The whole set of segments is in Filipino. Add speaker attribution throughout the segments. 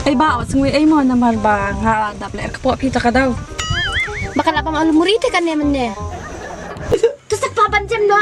Speaker 1: Ay ba, sungwi ay mo namar ba nga dapat kapo pita ka daw.
Speaker 2: Baka lapang alumurite kan naman ne. Terus nagpapanjam no.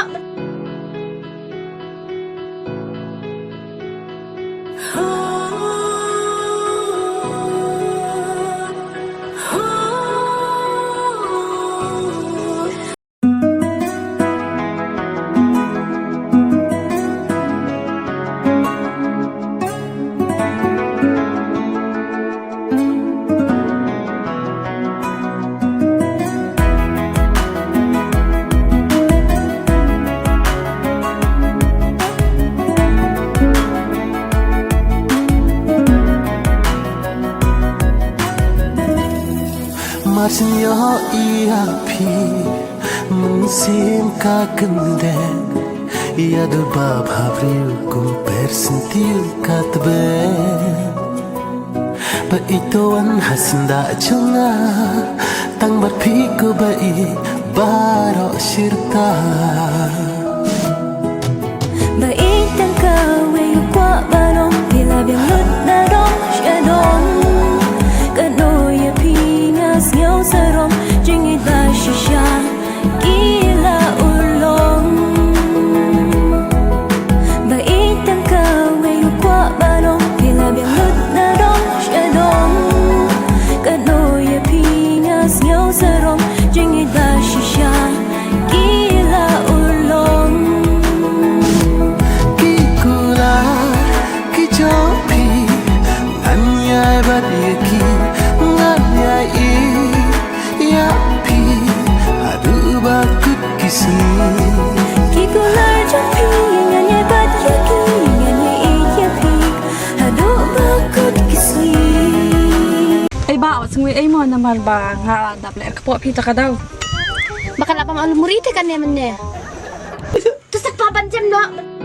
Speaker 3: Marsin yo iya pi Mensim kakende Iya durba bhavriu kum persentiu katbe Ba itoan hasnda chunga Tang bar piku ba I baro shirta
Speaker 4: Ba itang kawe kwa barong Pila biang lut na dong shadong Kanoya pinas nhau sarong Jingit ba shisha Gila ulong Ba itang kawe kwa barong Pila biang lut na dong shadong Kanoya pinas nhau sarong Jingit ba shisha Gila ulong
Speaker 3: Jopi anyai badiki nganyai yapi adu bakut kisni
Speaker 4: Kikular jopi nganyai badiki nganyai yapi adu bakut kisni
Speaker 1: Ay ba, sungwi ay mo namar ba nga dapat kapo pita ka daw.
Speaker 2: Baka lapang alumurite kan naman ne. Terus nagpapanjam no.